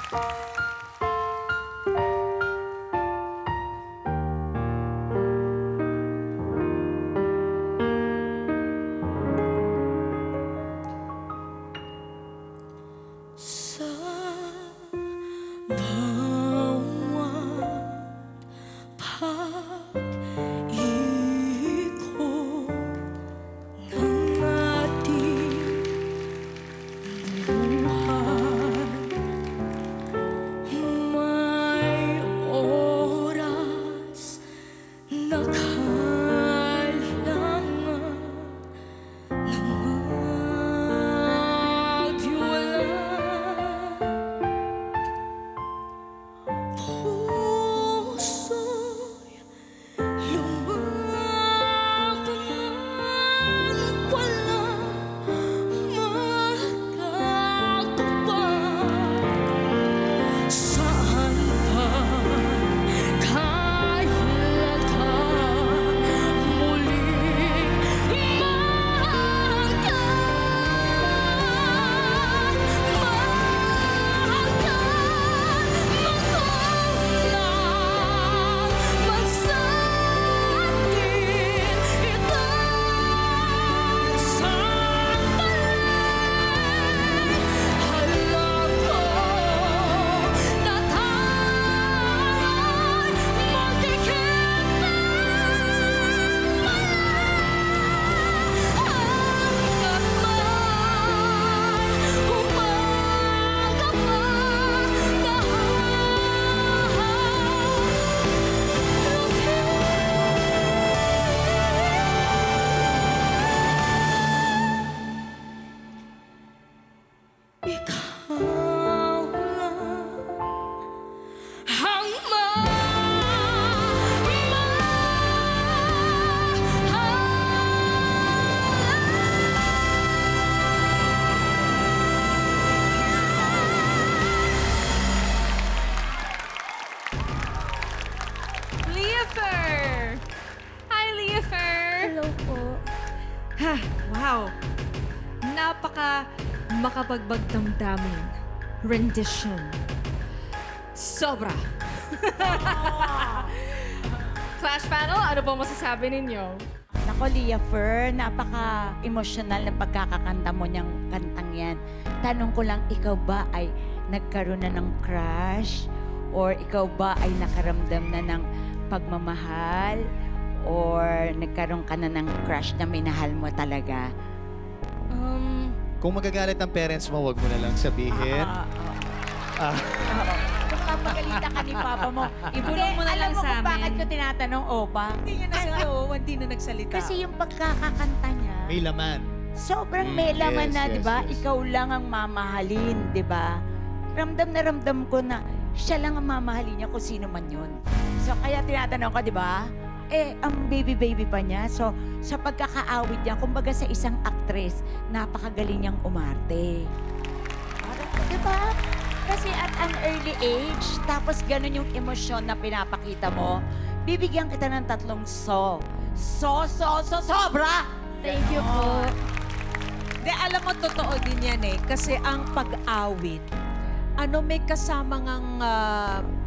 Sa bawat pag-ikot ng ating buhay, may oras na kailangan na maghiwalay. Puso'y lumalaban, walang makakatupad. Saan pa, kailan ka muling ikaw lang ang Leafer! Hi, Leafer! Hello po. Ha, wow! Napaka makapagbagdamdamin rendition. Sobra! Clash panel, ano po masasabi ninyo? Nako, Leafer, napaka-emosyonal na pagkakakanta mo niyang kantang yan. Tanong ko lang, ikaw ba ay nagkaroon na ng crush? Or ikaw ba ay nakaramdam na ng pagmamahal? Or nagkaroon ka na ng crush na minahal mo talaga? Kung magagalit ang parents mo, wag mo na lang sabihin. Ah, Oo. Kung papagalitan ka ni Papa mo, Ibulong mo na lang alam mo sa kung bakit amin. ko tinatanong, Opa? Hindi niya hindi na nagsalita. Kasi yung pagkakakanta niya, may laman. sobrang may laman Yes, na, yes, di ba? yes. Ikaw lang ang mamahalin, di ba? Ramdam na ramdam ko na siya lang ang mamahalin niya kung sino man yun. So, kaya tinatanong ko, di ba? Ang baby-baby pa niya. So, sa pagkakaawit niya, kumbaga sa isang actress, napakagaling niyang umarte. Di ba? Kasi at an early age, tapos ganun yung emosyon na pinapakita mo, bibigyan kita ng 3 so. Sobra! Thank you po. Di, alam mo, totoo din yan eh. Kasi ang pag-awit, may kasama ngang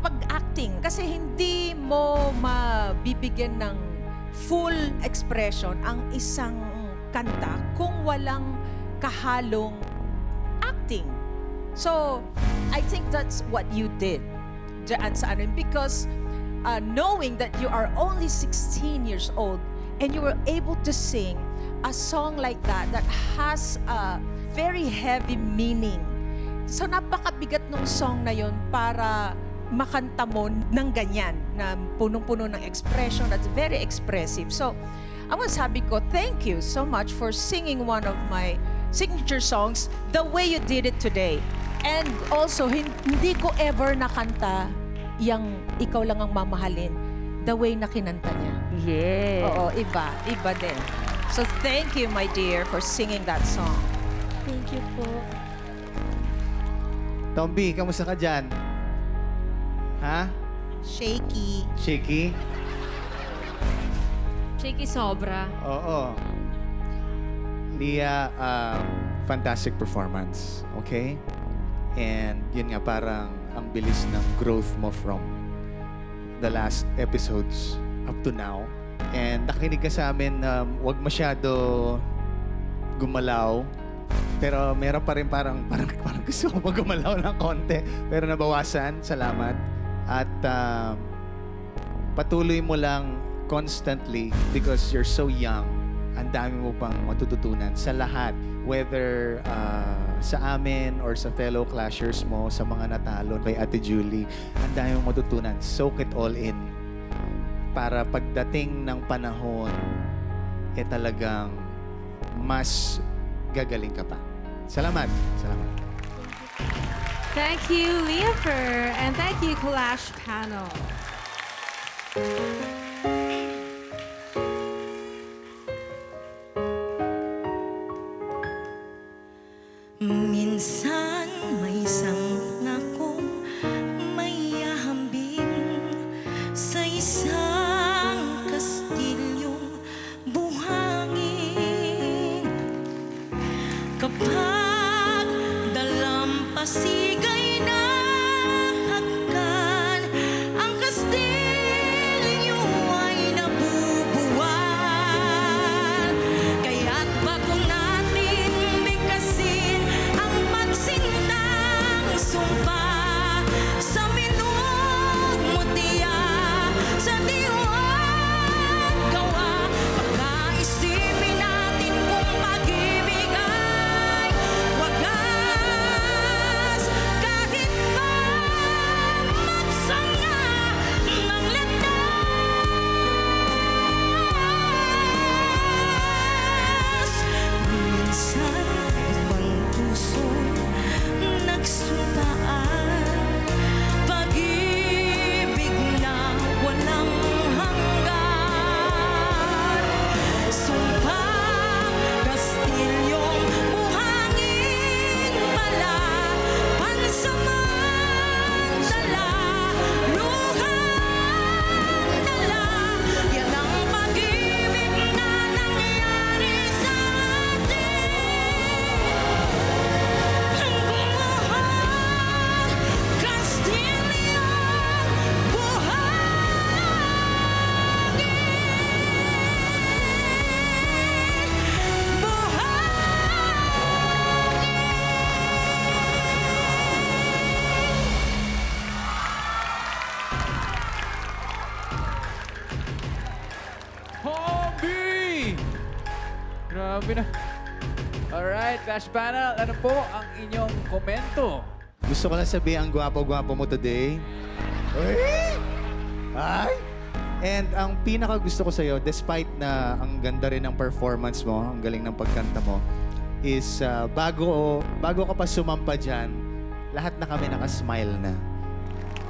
pag-acting. Kasi hindi mo mabibigyan ng full expression ang isang kanta kung walang kahalong acting. So, I think that's what you did dyan sa ano. Because knowing that you are only 16 years old and you were able to sing a song like that that has a very heavy meaning. So, napakabigat nung song na yon para makanta mo ng ganyan, na punong-puno ng expression that's very expressive. So, ang sabi ko, thank you so much for singing one of my signature songs the way you did it today. And also, hindi ko ever nakanta yung ikaw lang ang mamahalin the way na kinanta niya. Yeah. Oo, iba. Iba din. So, thank you, my dear, for singing that song. Thank you po. Tomby, kamusta ka dyan? Ha? Shaky. Shaky? Shaky sobra. Oo. Leah, fantastic performance. Okay? And yun nga, parang ang bilis ng growth mo from the last episodes up to now. And nakinig ka sa amin na huwag masyado gumalaw. Pero meron pa rin parang gusto ko magumalaw ng konti. Pero nabawasan. Salamat. At patuloy mo lang constantly because you're so young. Ang dami mo pang matututunan sa lahat. Whether sa amin or sa fellow clashers mo, sa mga natalo kay Ate Julie, ang dami mong matutunan. Soak it all in. Para pagdating ng panahon, talagang mas gagaling ka pa. Salamat. Salamat. Thank you, Leofer. And thank you, Clash Panel. Minsan may isang akong may ahambing sa isang kastilyong buhangin. Kapag dalampasigay na hakan, ang kastilyo ay nabubuwal. Kaya't bago natin bigkasin ang magsintang sumpa sa minumutya, sa diwa gawa, pagkaisipin natin kung pag-ibig ay wagas. Kahit pa magsanga ng landas, minsan ibang puso nagsuntaan, pag-ibig na walang hanggan. Sumpang kastilyong buhangin pala, pansamantala, luhang dala. Yan ang pag-ibig na nangyari sa atin. Buhay, kastilyong Hombi! Grabe na. Alright, Clash Panel, ano po ang inyong komento? Gusto ko lang sabihin, ang gwapo-gwapo mo today. Uy! Ay! And ang pinaka gusto ko sa'yo, despite na ang ganda rin ng performance mo, ang galing ng pagkanta mo, is bago ka pa sumampa dyan, lahat na kami nakasmile na.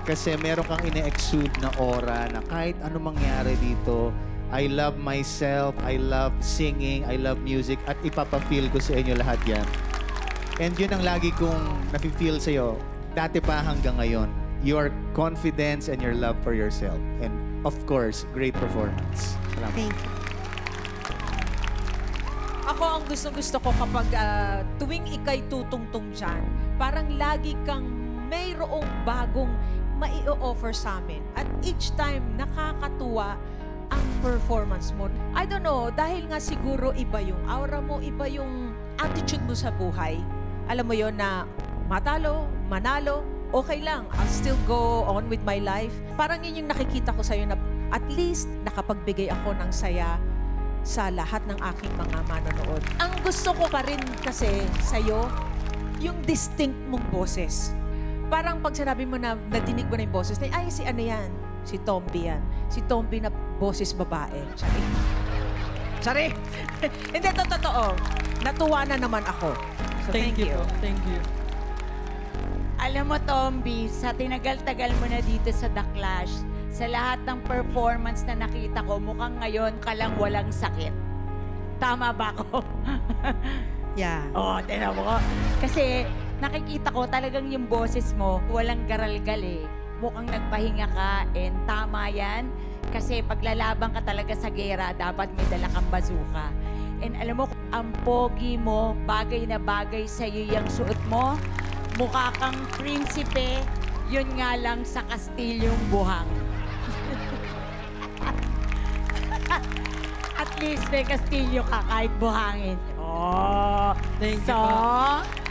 Kasi meron kang ine-exude na aura na kahit ano mangyari dito, I love myself, I love singing, I love music, at ipapafeel ko sa inyo lahat yan. And yun ang lagi kong nafe-feel sa'yo, dati pa hanggang ngayon. Your confidence and your love for yourself. And of course, great performance. Salamat. Thank you. Ako ang gusto ko kapag tuwing ikay tutungtong dyan, parang lagi kang mayroong bagong mai-offer sa amin. At each time, nakakatuwa ang performance mo. I don't know, dahil nga siguro iba yung aura mo, iba yung attitude mo sa buhay. Alam mo yon na matalo, manalo, okay lang. I'll still go on with my life. Parang yun yung nakikita ko sa'yo na at least nakapagbigay ako ng saya sa lahat ng aking mga manonood. Ang gusto ko pa rin kasi sa'yo, yung distinct mong boses. Parang pag sinabi mo na nadinig mo na yung boses, ay si ano yan? Si Tomby yan. Si Tomby na boses babae. Sorry. Sorry. Hindi, totoo. Natuwa na naman ako. So, thank you. Thank you. Alam mo, Tomby, sa tinagal-tagal mo na dito sa The Clash, sa lahat ng performance na nakita ko, mukhang ngayon ka lang walang sakit. Tama ba ako? Yeah. Oo, tinan mo ko. Kasi nakikita ko talagang yung boses mo, walang garalgal eh. Mukhang nagpahinga ka and tama yan. Kasi paglalaban ka talaga sa gera, dapat may dala kang bazooka. And alam mo, ang pogi mo, bagay na bagay sa iyo yung suot mo. Mukha kang prinsipe, yun nga lang sa kastilyong buhang. At least may kastilyo ka kahit buhangin. Oh, Thank you so, po.